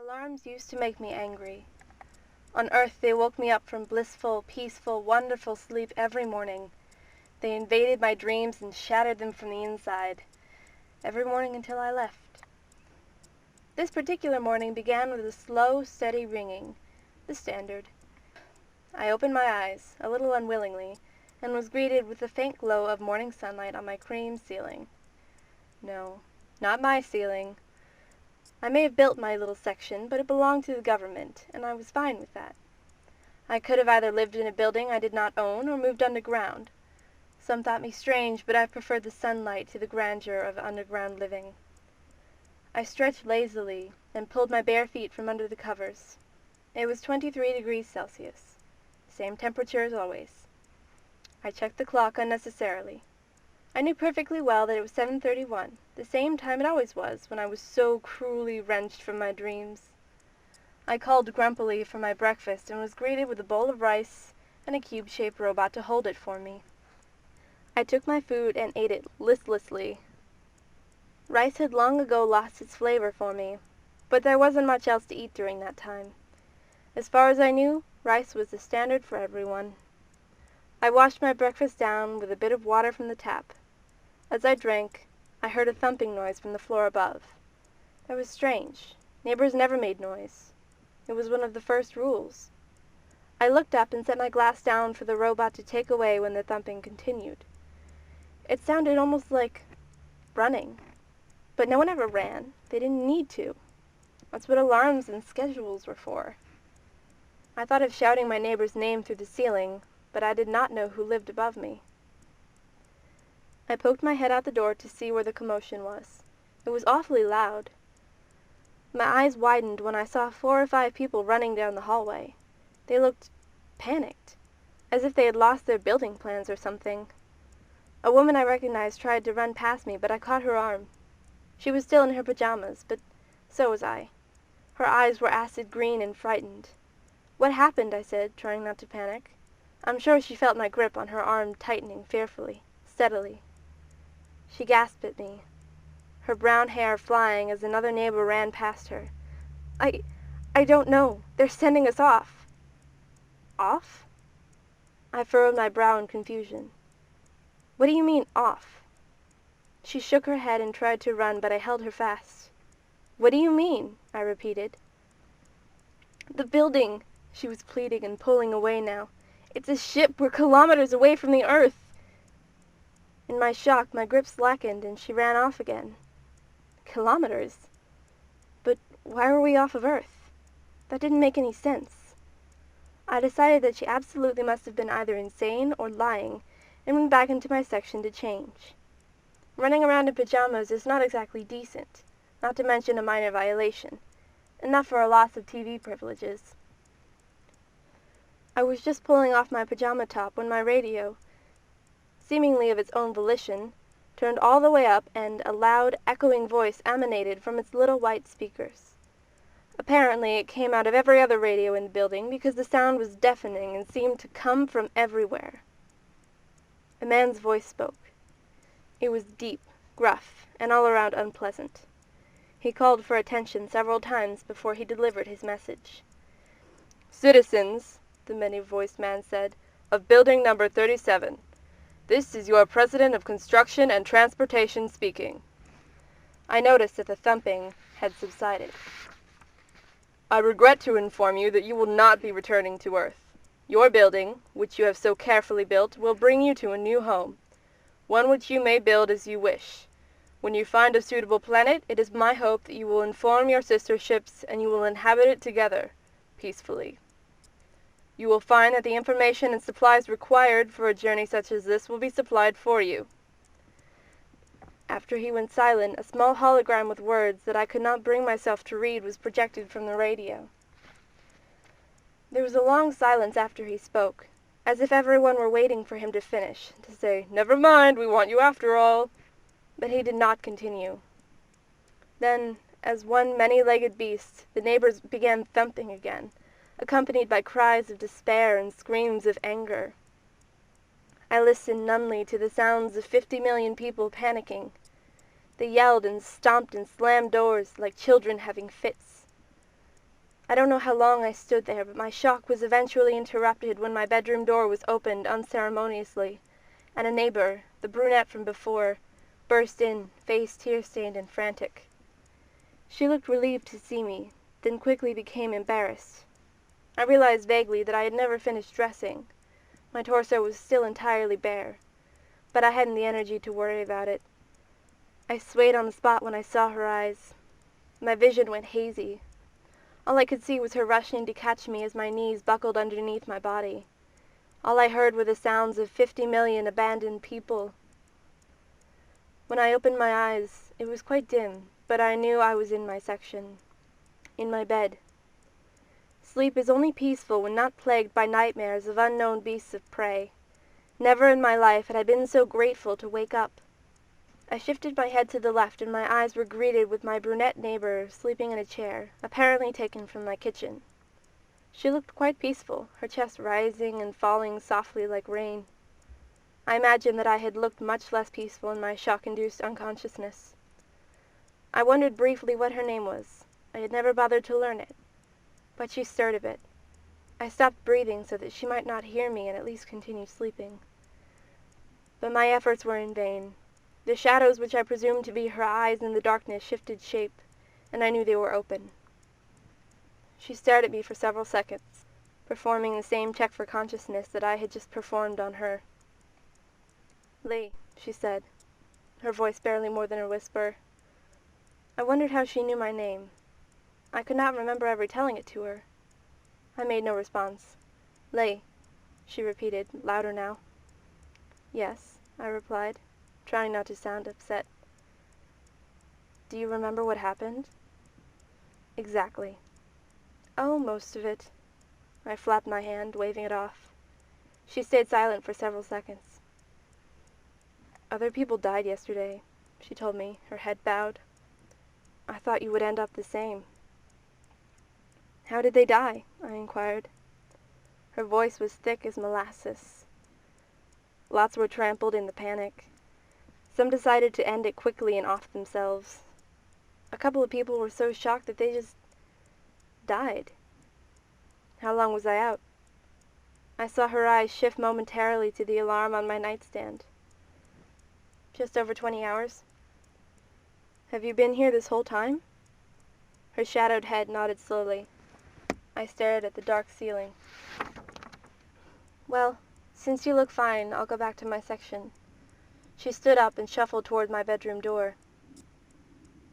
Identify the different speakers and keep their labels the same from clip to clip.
Speaker 1: Alarms used to make me angry. On earth they woke me up from blissful, peaceful, wonderful sleep every morning. They invaded my dreams and shattered them from the inside, every morning until I left. This particular morning began with a slow, steady ringing, the standard. I opened my eyes, a little unwillingly, and was greeted with the faint glow of morning sunlight on my cream ceiling. No, not my ceiling. I may have built my little section, but it belonged to the government, and I was fine with that. I could have either lived in a building I did not own or moved underground. Some thought me strange, but I preferred the sunlight to the grandeur of underground living. I stretched lazily and pulled my bare feet from under the covers. It was 23 degrees Celsius, same temperature as always. I checked the clock unnecessarily. I knew perfectly well that it was 7:31, the same time it always was when I was so cruelly wrenched from my dreams. I called grumpily for my breakfast and was greeted with a bowl of rice and a cube-shaped robot to hold it for me. I took my food and ate it listlessly. Rice had long ago lost its flavor for me, but there wasn't much else to eat during that time. As far as I knew, rice was the standard for everyone. I washed my breakfast down with a bit of water from the tap. As I drank, I heard a thumping noise from the floor above. That was strange. Neighbors never made noise. It was one of the first rules. I looked up and set my glass down for the robot to take away when the thumping continued. It sounded almost like running. But no one ever ran. They didn't need to. That's what alarms and schedules were for. I thought of shouting my neighbor's name through the ceiling, but I did not know who lived above me. I poked my head out the door to see where the commotion was. It was awfully loud. My eyes widened when I saw 4 or 5 people running down the hallway. They looked panicked, as if they had lost their building plans or something. A woman I recognized tried to run past me, but I caught her arm. She was still in her pajamas, but so was I. Her eyes were acid green and frightened. "What happened?" I said, trying not to panic. I'm sure she felt my grip on her arm tightening fearfully, steadily. She gasped at me, her brown hair flying as another neighbor ran past her. I don't know. They're sending us off." "Off?" I furrowed my brow in confusion. "What do you mean, off?" She shook her head and tried to run, but I held her fast. "What do you mean?" I repeated. "The building," she was pleading and pulling away now. "It's a ship. We're kilometers away from the earth." In my shock, my grip slackened and she ran off again. Kilometers? But why were we off of Earth? That didn't make any sense. I decided that she absolutely must have been either insane or lying, and went back into my section to change. Running around in pajamas is not exactly decent, not to mention a minor violation, enough for a loss of TV privileges. I was just pulling off my pajama top when my radio, seemingly of its own volition, turned all the way up and a loud, echoing voice emanated from its little white speakers. Apparently it came out of every other radio in the building because the sound was deafening and seemed to come from everywhere. A man's voice spoke. It was deep, gruff, and all around unpleasant. He called for attention several times before he delivered his message. "Citizens," the many-voiced man said, "of building number 37. This is your president of construction and transportation speaking." I noticed that the thumping had subsided. "I regret to inform you that you will not be returning to Earth. Your building, which you have so carefully built, will bring you to a new home, one which you may build as you wish. When you find a suitable planet, it is my hope that you will inform your sister ships and you will inhabit it together, peacefully. You will find that the information and supplies required for a journey such as this will be supplied for you." After he went silent, a small hologram with words that I could not bring myself to read was projected from the radio. There was a long silence after he spoke, as if everyone were waiting for him to finish, to say, "Never mind, we want you after all." But he did not continue. Then, as one many-legged beast, the neighbors began thumping again, accompanied by cries of despair and screams of anger. I listened numbly to the sounds of 50 million people panicking. They yelled and stomped and slammed doors like children having fits. I don't know how long I stood there, but my shock was eventually interrupted when my bedroom door was opened unceremoniously, and a neighbor, the brunette from before, burst in, face tear-stained and frantic. She looked relieved to see me, then quickly became embarrassed. I realized vaguely that I had never finished dressing. My torso was still entirely bare, but I hadn't the energy to worry about it. I swayed on the spot when I saw her eyes. My vision went hazy. All I could see was her rushing to catch me as my knees buckled underneath my body. All I heard were the sounds of 50 million abandoned people. When I opened my eyes, it was quite dim, but I knew I was in my section, in my bed. Sleep is only peaceful when not plagued by nightmares of unknown beasts of prey. Never in my life had I been so grateful to wake up. I shifted my head to the left, and my eyes were greeted with my brunette neighbor sleeping in a chair, apparently taken from my kitchen. She looked quite peaceful, her chest rising and falling softly like rain. I imagined that I had looked much less peaceful in my shock-induced unconsciousness. I wondered briefly what her name was. I had never bothered to learn it, but she stirred a bit. I stopped breathing so that she might not hear me and at least continue sleeping. But my efforts were in vain. The shadows which I presumed to be her eyes in the darkness shifted shape, and I knew they were open. She stared at me for several seconds, performing the same check for consciousness that I had just performed on her. "Lee," she said, her voice barely more than a whisper. I wondered how she knew my name. I could not remember ever telling it to her. I made no response. "Lee," she repeated, louder now. "Yes," I replied, trying not to sound upset. "Do you remember what happened?" "Exactly." "Oh, most of it." I flapped my hand, waving it off. She stayed silent for several seconds. "Other people died yesterday," she told me, her head bowed. "I thought you would end up the same." "How did they die?" I inquired. Her voice was thick as molasses. "Lots were trampled in the panic. Some decided to end it quickly and off themselves. A couple of people were so shocked that they just died." "How long was I out?" I saw her eyes shift momentarily to the alarm on my nightstand. "Just over 20 hours." "Have you been here this whole time?" Her shadowed head nodded slowly. I stared at the dark ceiling. "Well, since you look fine, I'll go back to my section." She stood up and shuffled toward my bedroom door.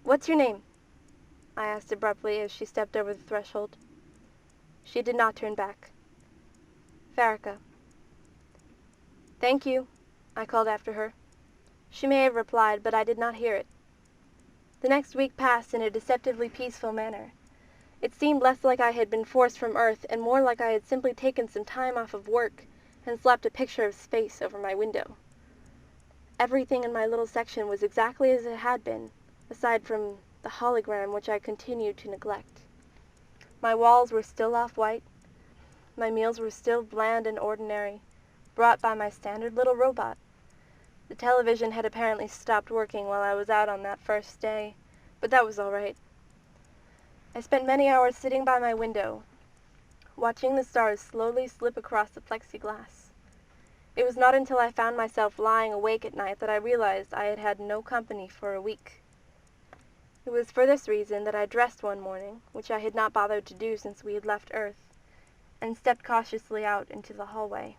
Speaker 1: "What's your name?" I asked abruptly as she stepped over the threshold. She did not turn back. "Faraka." "Thank you," I called after her. She may have replied, but I did not hear it. The next week passed in a deceptively peaceful manner. It seemed less like I had been forced from Earth and more like I had simply taken some time off of work and slapped a picture of space over my window. Everything in my little section was exactly as it had been, aside from the hologram which I continued to neglect. My walls were still off-white. My meals were still bland and ordinary, brought by my standard little robot. The television had apparently stopped working while I was out on that first day, but that was all right. I spent many hours sitting by my window, watching the stars slowly slip across the plexiglass. It was not until I found myself lying awake at night that I realized I had had no company for a week. It was for this reason that I dressed one morning, which I had not bothered to do since we had left Earth, and stepped cautiously out into the hallway.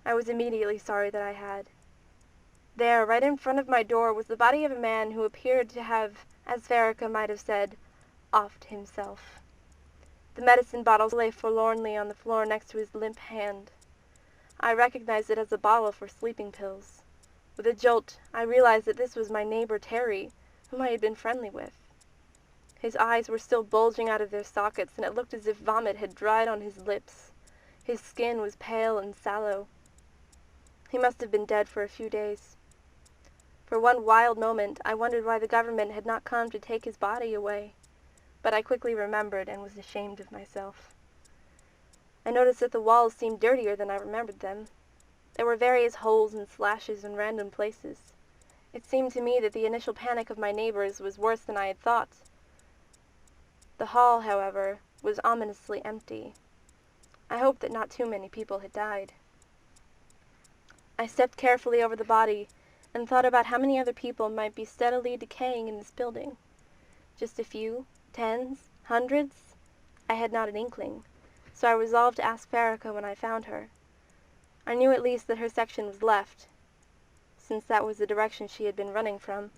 Speaker 1: I was immediately sorry that I had. There, right in front of my door, was the body of a man who appeared to have, as Faraka might have said, offed himself. The medicine bottle lay forlornly on the floor next to his limp hand. I recognized it as a bottle for sleeping pills. With a jolt, I realized that this was my neighbor Terry, whom I had been friendly with. His eyes were still bulging out of their sockets, and it looked as if vomit had dried on his lips. His skin was pale and sallow. He must have been dead for a few days. For one wild moment, I wondered why the government had not come to take his body away, but I quickly remembered and was ashamed of myself. I noticed that the walls seemed dirtier than I remembered them. There were various holes and slashes in random places. It seemed to me that the initial panic of my neighbors was worse than I had thought. The hall, however, was ominously empty. I hoped that not too many people had died. I stepped carefully over the body and thought about how many other people might be steadily decaying in this building. Just a few, tens, hundreds? I had not an inkling, so I resolved to ask Farrakha when I found her. I knew at least that her section was left, since that was the direction she had been running from.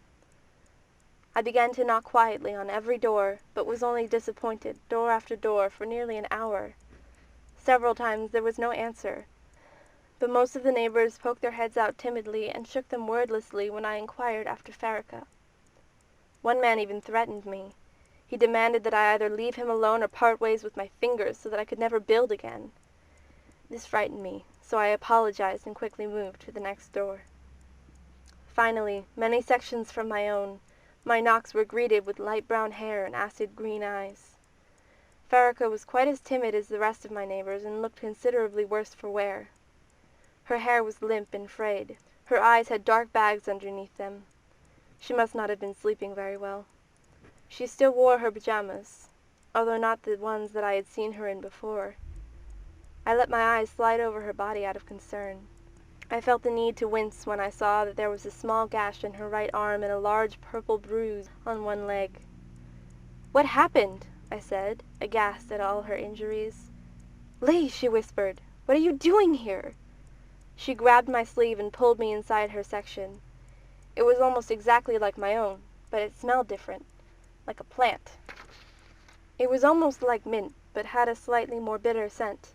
Speaker 1: I began to knock quietly on every door, but was only disappointed, door after door, for nearly an hour. Several times there was no answer, but most of the neighbors poked their heads out timidly and shook them wordlessly when I inquired after Farrakha. One man even threatened me. He demanded that I either leave him alone or part ways with my fingers so that I could never build again. This frightened me, so I apologized and quickly moved to the next door. Finally, many sections from my own, my knocks were greeted with light brown hair and acid green eyes. Farrakha was quite as timid as the rest of my neighbors and looked considerably worse for wear. Her hair was limp and frayed. Her eyes had dark bags underneath them. She must not have been sleeping very well. She still wore her pajamas, although not the ones that I had seen her in before. I let my eyes slide over her body out of concern. I felt the need to wince when I saw that there was a small gash in her right arm and a large purple bruise on one leg. "What happened?" I said, aghast at all her injuries. "Lee," she whispered, "what are you doing here?" She grabbed my sleeve and pulled me inside her section. It was almost exactly like my own, but it smelled different, like a plant. It was almost like mint, but had a slightly more bitter scent.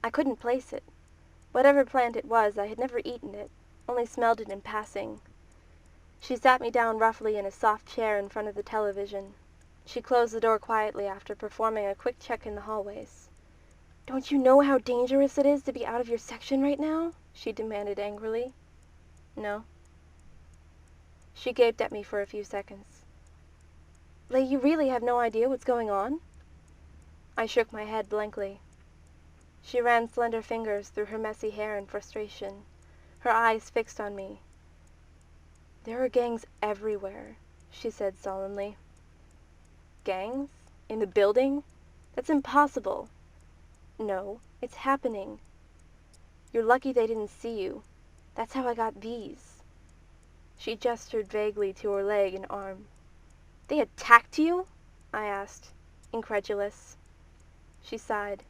Speaker 1: I couldn't place it. Whatever plant it was, I had never eaten it, only smelled it in passing. She sat me down roughly in a soft chair in front of the television. She closed the door quietly after performing a quick check in the hallways. "Don't you know how dangerous it is to be out of your section right now?" she demanded angrily. "No." She gaped at me for a few seconds. "Lay, you really have no idea what's going on?" I shook my head blankly. She ran slender fingers through her messy hair in frustration, her eyes fixed on me. "There are gangs everywhere," she said solemnly. "Gangs? In the building? That's impossible." "No, it's happening. You're lucky they didn't see you. That's how I got these." She gestured vaguely to her leg and arm. "They attacked you?" I asked, incredulous. She sighed.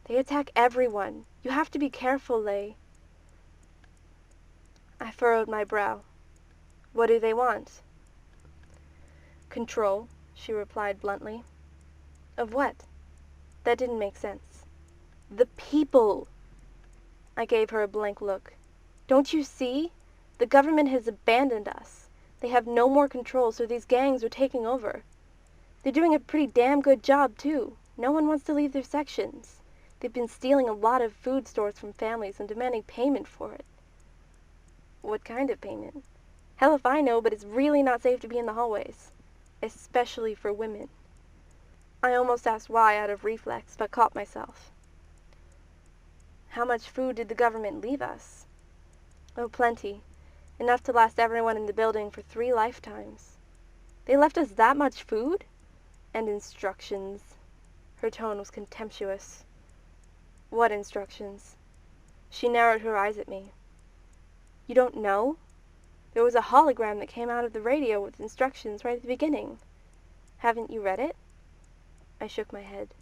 Speaker 1: "They attack everyone. You have to be careful, Lay." I furrowed my brow. "What do they want?" "Control," she replied bluntly. "Of what?" That didn't make sense. "The people!" I gave her a blank look. "Don't you see? The government has abandoned us. They have no more control, so these gangs are taking over. They're doing a pretty damn good job, too. No one wants to leave their sections. They've been stealing a lot of food stores from families and demanding payment for it." "What kind of payment?" "Hell if I know, but it's really not safe to be in the hallways. Especially for women." I almost asked why out of reflex, but caught myself. "How much food did the government leave us?" "Oh, plenty. Enough to last everyone in the building for 3 lifetimes." "They left us that much food?" "And instructions." Her tone was contemptuous. "What instructions?" She narrowed her eyes at me. "You don't know? There was a hologram that came out of the radio with instructions right at the beginning. Haven't you read it?" I shook my head.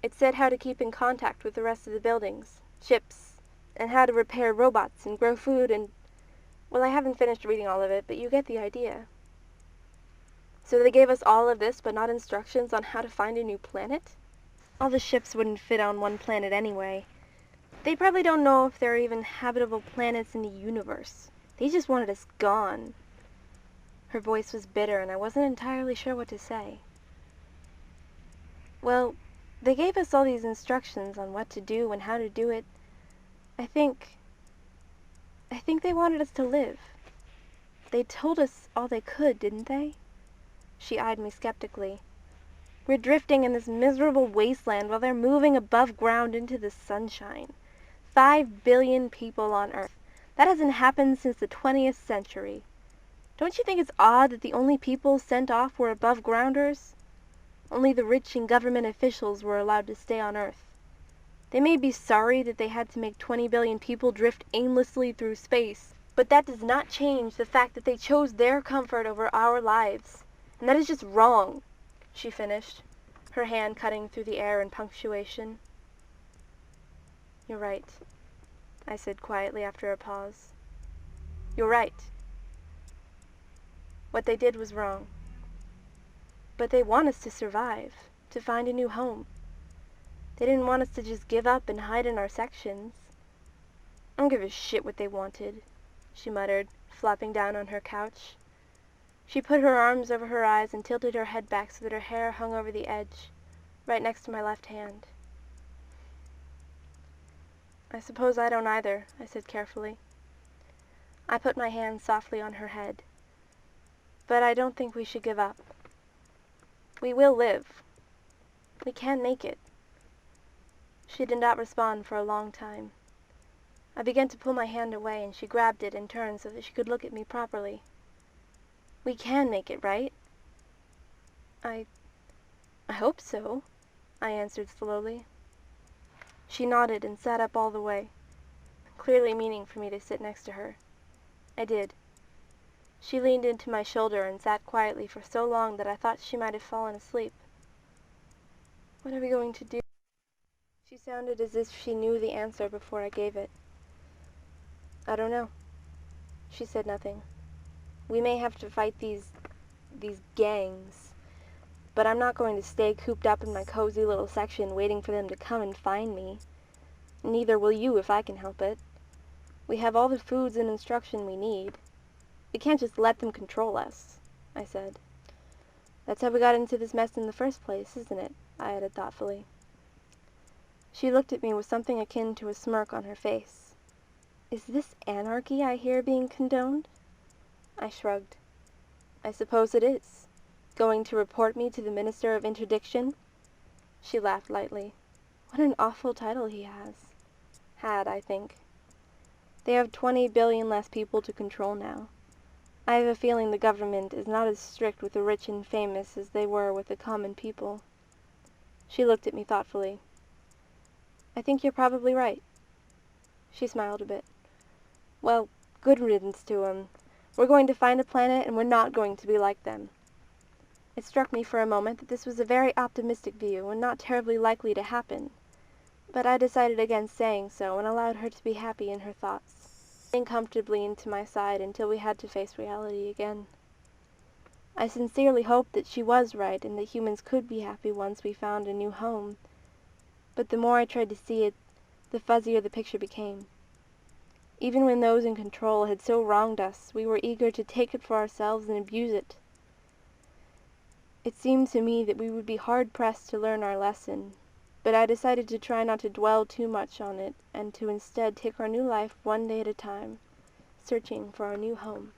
Speaker 1: "It said how to keep in contact with the rest of the buildings, chips, and how to repair robots and grow food and... well, I haven't finished reading all of it, but you get the idea." "So they gave us all of this, but not instructions on how to find a new planet?" "All the ships wouldn't fit on one planet anyway. They probably don't know if there are even habitable planets in the universe. They just wanted us gone." Her voice was bitter, and I wasn't entirely sure what to say. "Well, they gave us all these instructions on what to do and how to do it. I think they wanted us to live. They told us all they could, didn't they?" She eyed me skeptically. "We're drifting in this miserable wasteland while they're moving above ground into the sunshine. 5 billion people on Earth. That hasn't happened since the 20th century. Don't you think it's odd that the only people sent off were above grounders?" Only the rich and government officials were allowed to stay on Earth. They may be sorry that they had to make 20 billion people drift aimlessly through space, but that does not change the fact that they chose their comfort over our lives. And that is just wrong, she finished, her hand cutting through the air in punctuation. You're right, I said quietly after a pause. You're right. What they did was wrong. But they want us to survive, to find a new home. They didn't want us to just give up and hide in our sections. I don't give a shit what they wanted, she muttered, flopping down on her couch. She put her arms over her eyes and tilted her head back so that her hair hung over the edge, right next to my left hand. I suppose I don't either, I said carefully. I put my hand softly on her head. But I don't think we should give up. We will live. We can make it. She did not respond for a long time. I began to pull my hand away, and she grabbed it and turned so that she could look at me properly. We can make it, right? I hope so, I answered slowly. She nodded and sat up all the way, clearly meaning for me to sit next to her. I did. She leaned into my shoulder and sat quietly for so long that I thought she might have fallen asleep. What are we going to do? She sounded as if she knew the answer before I gave it. I don't know. She said nothing. We may have to fight these gangs, but I'm not going to stay cooped up in my cozy little section waiting for them to come and find me. Neither will you if I can help it. We have all the foods and instruction we need. We can't just let them control us, I said. That's how we got into this mess in the first place, isn't it? I added thoughtfully. She looked at me with something akin to a smirk on her face. Is this anarchy I hear being condoned? I shrugged. I suppose it is. Going to report me to the Minister of Interdiction? She laughed lightly. What an awful title he has. Had, I think. They have 20 billion less people to control now. I have a feeling the government is not as strict with the rich and famous as they were with the common people. She looked at me thoughtfully. I think you're probably right. She smiled a bit. Well, good riddance to 'em. We're going to find a planet and we're not going to be like them. It struck me for a moment that this was a very optimistic view and not terribly likely to happen, but I decided against saying so and allowed her to be happy in her thoughts, staying comfortably into my side until we had to face reality again. I sincerely hoped that she was right and that humans could be happy once we found a new home, but the more I tried to see it, the fuzzier the picture became. Even when those in control had so wronged us, we were eager to take it for ourselves and abuse it. It seemed to me that we would be hard-pressed to learn our lesson, but I decided to try not to dwell too much on it and to instead take our new life one day at a time, searching for our new home.